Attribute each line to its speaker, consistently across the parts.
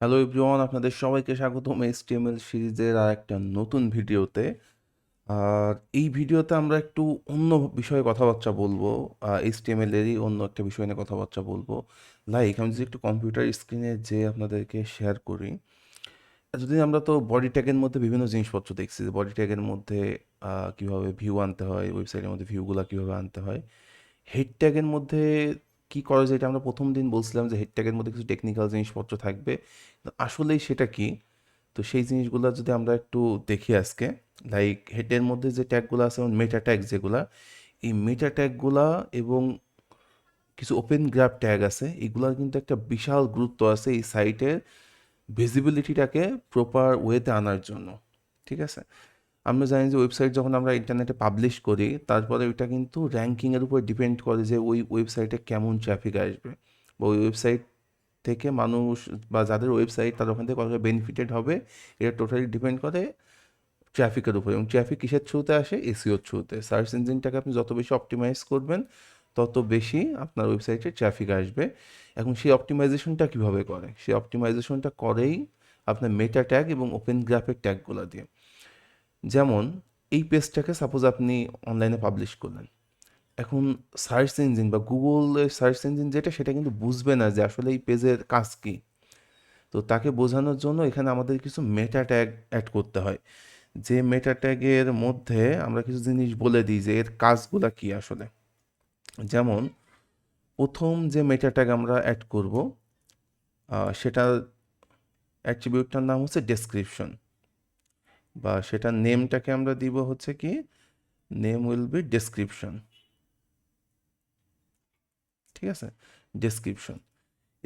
Speaker 1: Hello everyone, আপনাদের সবাইকে স্বাগতম এইচটিএমএল সিরিজের আর একটা নতুন ভিডিওতে। আর এই ভিডিওতে আমরা একটু অন্য বিষয়ে কথাবার্তা বলবো। এইচটিএমএল এরই অন্য একটা বিষয় নিয়ে কথাবার্তা বলবো। লাইক আমি যদি একটু কম্পিউটার স্ক্রিনে যে আপনাদেরকে শেয়ার করি, যদি আমরা তো বডি ট্যাগের মধ্যে বিভিন্ন জিনিসপত্র দেখছি যে বডি ট্যাগের মধ্যে কীভাবে ভিউ আনতে হয়, ওয়েবসাইটের মধ্যে ভিউগুলো কীভাবে আনতে হয়। হেড ট্যাগের মধ্যে কি করা যায়, এটা আমরা প্রথম দিন বলছিলাম যে হেড ট্যাগের মধ্যে কিছু টেকনিক্যাল জিনিসপত্র থাকবে, কিন্তু আসলেই সেটা কি? তো সেই জিনিসগুলো যদি আমরা একটু দেখি আজকে, লাইক হেডের মধ্যে যে ট্যাগগুলো আছে যেমন মেটা ট্যাগ, যেগুলা এই মেটা ট্যাগগুলা এবং কিছু ওপেন গ্রাফ ট্যাগ আছে, এগুলার কিন্তু একটা বিশাল গুরুত্ব আছে এই সাইটের ভিজিবিলিটিটাকে প্রপার ওয়েতে আনার জন্য। ঠিক আছে, আমরা জানি যে ওয়েবসাইট যখন আমরা ইন্টারনেটে পাবলিশ করি, তারপরে ওইটা কিন্তু র্যাঙ্কিংয়ের উপর ডিপেন্ড করে যে ওই ওয়েবসাইটে কেমন ট্রাফিক আসবে, বা ওই ওয়েবসাইট থেকে মানুষ বা যাদের ওয়েবসাইট তারা ওখান থেকে কতটা বেনিফিটেড হবে, এটা টোটালি ডিপেন্ড করে ট্রাফিকের উপর। এবং ট্রাফিক কিসের থ্রুতে আসে? এসইওর থ্রুতে। সার্চ ইঞ্জিনটাকে আপনি যত বেশি অপটিমাইজ করবেন, তত বেশি আপনার ওয়েবসাইটে ট্রাফিক আসবে। এখন সেই অপটিমাইজেশনটা কীভাবে করে? সেই অপটিমাইজেশনটা করেই আপনার মেটা ট্যাগ এবং ওপেন গ্রাফের ট্যাগগুলো দিয়ে। যেমন এই পেজটাকে সাপোজ আপনি অনলাইনে পাবলিশ করলেন, এখন সার্চ ইঞ্জিন বা গুগলের সার্চ ইঞ্জিন যেটা, সেটা কিন্তু বুঝবে না যে আসলে এই পেজের কাজ কী। তো তাকে বোঝানোর জন্য এখানে আমাদের কিছু মেটা ট্যাগ অ্যাড করতে হয়, যে মেটা ট্যাগের মধ্যে আমরা কিছু জিনিস বলে দিই যে এর কাজগুলা কী আসলে। যেমন প্রথম যে মেটা ট্যাগ আমরা অ্যাড করব, সেটার অ্যাট্রিবিউটটার নাম হচ্ছে ডেসক্রিপশন, বা সেটার নেমটাকে আমরা দিব হচ্ছে কি, নেম উইল বি ডেসক্রিপশন। ঠিক আছে, ডেসক্রিপশন।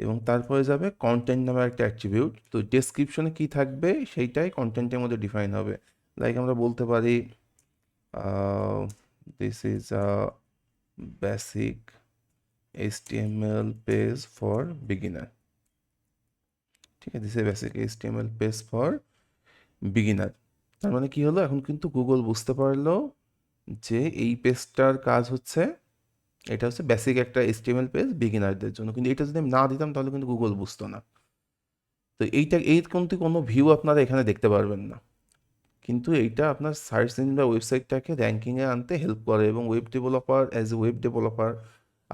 Speaker 1: এবং তারপরে যাবে কন্টেন্ট নামের একটা অ্যাট্রিবিউট। তো ডেসক্রিপশনে কী থাকবে সেইটাই কন্টেন্টের মধ্যে ডিফাইন হবে। লাইক আমরা বলতে পারি this is a basic HTML page for beginner. ঠিক আছে, this is basic HTML page for beginner. তার মানে কি হলো, এখন কিন্তু গুগল বুঝতে পারলো যে এই পেজটার কাজ হচ্ছে, এটা হচ্ছে বেসিক একটা HTML পেজ বিগিনারদের জন্য। কিন্তু এটা যদি আমি না দিতাম তাহলে কিন্তু গুগল বুঝতো না। তো এই কিন্তু কোনো ভিউ আপনারা এখানে দেখতে পারবেন না, কিন্তু এইটা আপনার সার্চ ইঞ্জিন বা ওয়েবসাইটটাকে র্যাঙ্কিংয়ে আনতে হেল্প করে। এবং web developer, as a web developer,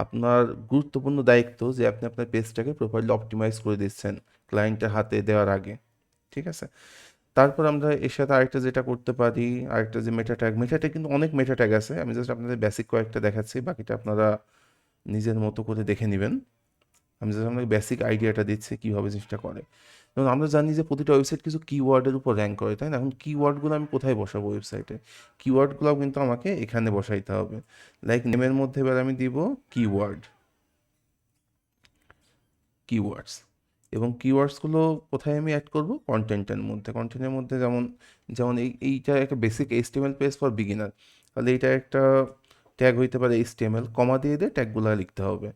Speaker 1: আপনার গুরুত্বপূর্ণ দায়িত্ব যে আপনি আপনার পেজটাকে প্রপারলি অপটিমাইজ করে দিচ্ছেন ক্লায়েন্টের হাতে দেওয়ার আগে। ঠিক আছে, তারপর আমরা এর সাথে আরেকটা যেটা করতে পারি, আরেকটা যে মেটা ট্যাগ। মেটা ট্যাগ কিন্তু অনেক মেটা ট্যাগ আছে, আমি জাস্ট আপনাদের বেসিক কয়েকটা দেখাচ্ছি, বাকিটা আপনারা নিজের মতো করে দেখে নেবেন। আমি জাস্ট আপনাকে বেসিক আইডিয়াটা দিচ্ছি কীভাবে জিনিসটা করে। এবং আমরা জানি যে প্রতিটা ওয়েবসাইট কিছু কিওয়ার্ডের উপর র্যাঙ্ক করে, তাই না? এখন কিওয়ার্ডগুলো আমি কোথায় বসাবো ওয়েবসাইটে? কিওয়ার্ডগুলোও কিন্তু আমাকে এখানে বসাইতে হবে। লাইক নেমের মধ্যে এবার আমি দিব কিওয়ার্ডস। এবং কিওয়ার্ডসগুলো কোথায় আমি অ্যাড করব? কন্টেন্টের মধ্যে। কন্টেন্টের মধ্যে যেমন যেমন এইটা একটা basic HTML page for beginner, তাহলে এইটা একটা ট্যাগ হইতে পারে HTML, কমা দিয়ে ট্যাগগুলো লিখতে হবে।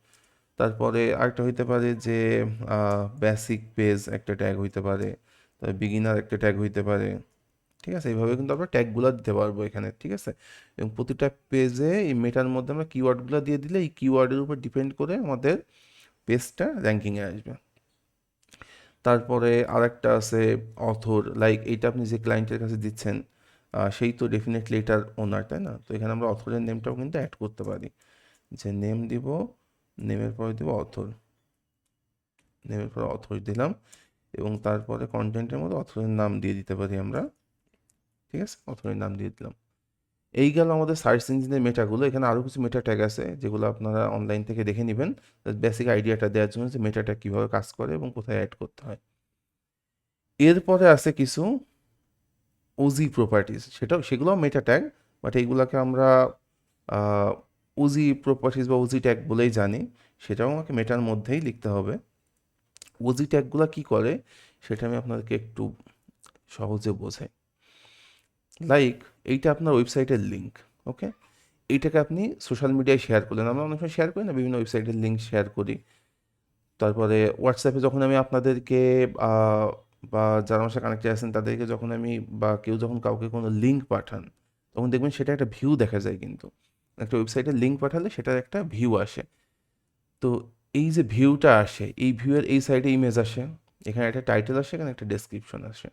Speaker 1: তারপরে আরেকটা হইতে পারে যে বেসিক পেজ একটা ট্যাগ হইতে পারে, তারপরে বিগিনার একটা ট্যাগ হইতে পারে। ঠিক আছে, এইভাবে কিন্তু আমরা ট্যাগগুলো দিতে পারবো এখানে। ঠিক আছে, এবং প্রতিটা পেজে এই মেটার মধ্যে আমরা কিওয়ার্ডগুলো দিয়ে দিলে এই কিওয়ার্ডের উপর ডিপেন্ড করে আমাদের পেজটা র্যাঙ্কিংয়ে আসবে। তারপরে আরেকটা আছে অথর। লাইক এইটা আপনি যে ক্লায়েন্টের কাছে দিচ্ছেন, সেই তো ডেফিনেটলি এটার ওনার, তাই না? তো এখানে আমরা অথরের নেমটাও কিন্তু অ্যাড করতে পারি, যে নেম দিব, নেমের পরে দিব অথর, নেমের পরে অথর দিলাম, এবং তারপরে কন্টেন্টের মধ্যে অথরের নাম দিয়ে দিতে পারি আমরা। ঠিক আছে, অথরের নাম দিয়ে দিলাম। এই গেল আমাদের সার্চ ইঞ্জিনের মেটাগুলো। এখানে আরও কিছু মেটা ট্যাগ আছে যেগুলো আপনারা অনলাইন থেকে দেখে নেবেন, বেসিক আইডিয়াটা দেওয়ার জন্য যে মেটা ট্যাগ কীভাবে কাজ করে এবং কোথায় অ্যাড করতে হয়। এরপরে আছে কিছু ওজি প্রপার্টিস, সেগুলোও মেটা ট্যাগ, বাট এইগুলোকে আমরা ওজি প্রপার্টিস বা ওজি ট্যাগ বলেই জানি। সেটাও আমাকে মেটার মধ্যেই লিখতে হবে। ওজি ট্যাগগুলো কী করে সেটা আমি আপনাদেরকে একটু সহজে বোঝাই। লাইক এইটা আপনার ওয়েবসাইটের লিঙ্ক, ওকে? এইটাকে আপনি সোশ্যাল মিডিয়ায় শেয়ার করলেন। আমরা অনেক সময় শেয়ার করি না, বিভিন্ন ওয়েবসাইটের লিঙ্ক শেয়ার করি। তারপরে হোয়াটসঅ্যাপে যখন আমি আপনাদেরকে বা যারা আমার সাথে কানেক্টে আছেন তাদেরকে যখন আমি, বা কেউ যখন কাউকে কোনো লিঙ্ক পাঠান, তখন দেখবেন সেটা একটা ভিউ দেখা যায়। কিন্তু একটা ওয়েবসাইটের লিঙ্ক পাঠালে সেটার একটা ভিউ আসে। তো এই যে ভিউটা আসে, এই ভিউয়ের এই সাইডে ইমেজ আসে, এখানে একটা টাইটেল আসে, এখানে একটা ডেসক্রিপশন আসে,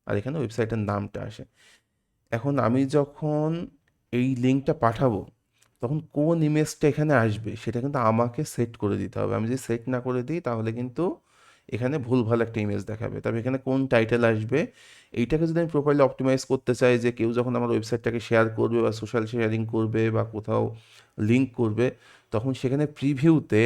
Speaker 1: আর এখানে ওয়েবসাইটের নামটা আসে। এখন আমি যখন এই লিঙ্কটা পাঠাবো, তখন কোন ইমেজটা এখানে আসবে সেটা কিন্তু আমাকে সেট করে দিতে হবে। আমি যদি সেট না করে দিই তাহলে কিন্তু এখানে ভুলভাল একটা ইমেজ দেখাবে। তবে এখানে কোন টাইটেল আসবে এইটাকে যদি আমি প্রপারলি অপটিমাইজ করতে চাই, যে কেউ যখন আমার ওয়েবসাইটটাকে শেয়ার করবে বা সোশ্যাল শেয়ারিং করবে বা কোথাও লিঙ্ক করবে, তখন সেখানে প্রিভিউতে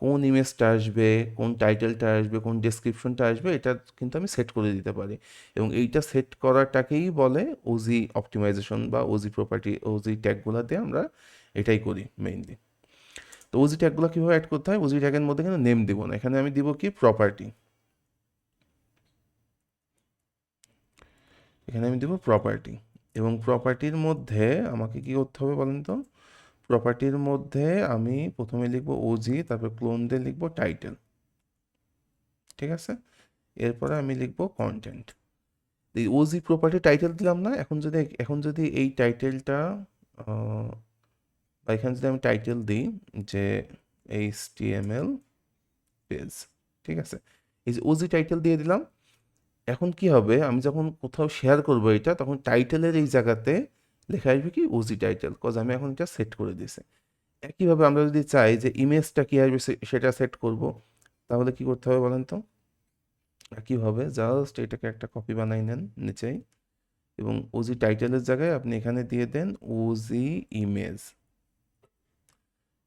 Speaker 1: কোন ইমেজটা আসবে, কোন টাইটেলটা আসবে, কোন ডেসক্রিপশনটা আসবে, এটা কিন্তু আমি সেট করে দিতে পারি। এবং এইটা সেট করাটাকেই বলে ওজি অপটিমাইজেশন বা ওজি প্রপার্টি। ওজি ট্যাগগুলো দিয়ে আমরা এটাই করি মেইনলি। তো ওজি ট্যাগগুলো কীভাবে অ্যাড করতে হয়, ওজি ট্যাগের মধ্যে কিন্তু নেম দিব না, এখানে আমি দিব কি প্রপার্টি। এখানে আমি দেবো প্রপার্টি, এবং প্রপার্টির মধ্যে আমাকে কি করতে হবে বলেন তো? প্রপার্টির মধ্যে আমি প্রথমে লিখবো ওজি, তারপর ক্লোন দিয়ে লিখবো টাইটেল, ঠিক আছে? এরপরে আমি লিখবো কন্টেন্ট। এই ওজি প্রপার্টি টাইটেল দিলাম না, এখন যদি এই টাইটেলটা বা এখানে যদি আমি টাইটেল দিই যে HTML পেজ, ঠিক আছে? এই যে ওজি টাইটেল দিয়ে দিলাম। এখন কি হবে, আমি যখন কোথাও শেয়ার করবো এটা, তখন টাইটেলের এই জায়গাতে লেখা আসবে কি ওজি টাইটেল, কজ আমি এখন এটা সেট করে দিয়েছি। একইভাবে আমরা যদি চাই যে ইমেজটা কি আসবে সেটা সেট করব, তাহলে কি করতে হবে বলেন তো? একইভাবে জাস্ট এটাকে একটা কপি বানাই নেন নিচেই, এবং ওজি টাইটেলের জায়গায় আপনি এখানে দিয়ে দেন ওজি ইমেজ,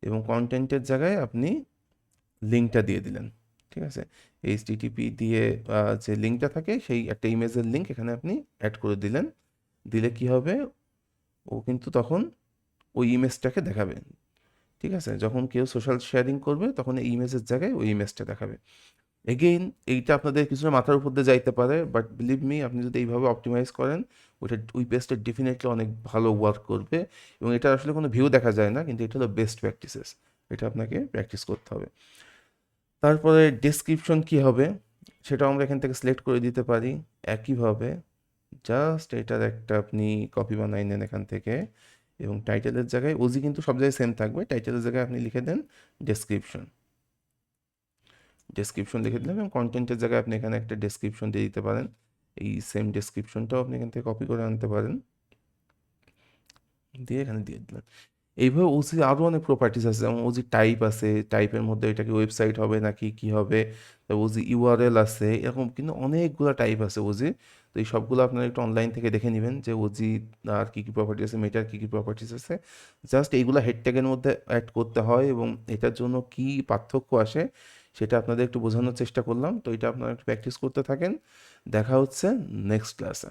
Speaker 1: এবং কন্টেন্টের জায়গায় আপনি লিঙ্কটা দিয়ে দিলেন, ঠিক আছে? এইচটিটিপি দিয়ে যে লিঙ্কটা থাকে সেই একটা ইমেজের লিঙ্ক এখানে আপনি অ্যাড করে দিলেন। দিলে কি হবে, ও কিন্তু তখন ওই ইমেজটাকে দেখাবে, ঠিক আছে? যখন কেউ সোশ্যাল শেয়ারিং করবে তখন এই ইমেজের জায়গায় ওই ইমেজটা দেখাবে। এগেইন এইটা আপনাদের কিছুটা মাথার উপর দিয়ে যাইতে পারে, বাট বিলিভ মি, আপনি যদি এইভাবে অপটিমাইজ করেন, ওই পেজটা ডেফিনেটলি অনেক ভালো ওয়ার্ক করবে। এবং এটা আসলে কোনো ভিউ দেখা যায় না, কিন্তু এটা হলো বেস্ট প্র্যাকটিসেস, এটা আপনাকে প্র্যাকটিস করতে হবে। তারপরে ডেসক্রিপশন কি হবে সেটাও আমরা এখান থেকে সিলেক্ট করে দিতে পারি। একইভাবে জাস্ট এটার একটা আপনি কপি বানাই নেন এখান থেকে, এবং টাইটেলের জায়গায় ওজি কিন্তু সব জায়গায় সেম থাকবে, টাইটেলের জায়গায় আপনি লিখে দেন ডেসক্রিপশন। ডেসক্রিপশন লিখে দিলাম, এবং কন্টেন্টের জায়গায় আপনি এখানে একটা ডেসক্রিপশন দিয়ে দিতে পারেন। এই সেম ডেসক্রিপশনটাও আপনি এখান থেকে কপি করে আনতে পারেন, দিয়ে এখানে দিয়ে দিলেন। এইভাবে ওজি আরও অনেক প্রপার্টিস আছে, যেমন ওজি টাইপ আছে, টাইপের মধ্যে এটা কি ওয়েবসাইট হবে নাকি কি হবে। ওজি ইউআরএল আছে, এরকম কিন্তু অনেকগুলো টাইপ আছে ওজি। তো এই সবগুলো আপনারা একটু অনলাইন থেকে দেখে নেবেন যে ওজি আর কী কী প্রপার্টি আছে, মেটার কী কী প্রপার্টিস আছে। জাস্ট এইগুলো হেডট্যাগের মধ্যে অ্যাড করতে হয়, এবং এটার জন্য কি পার্থক্য আসে সেটা আপনাদের একটু বোঝানোর চেষ্টা করলাম। তো এটা আপনারা একটু প্র্যাকটিস করতে থাকেন। দেখা হচ্ছে নেক্সট ক্লাসে।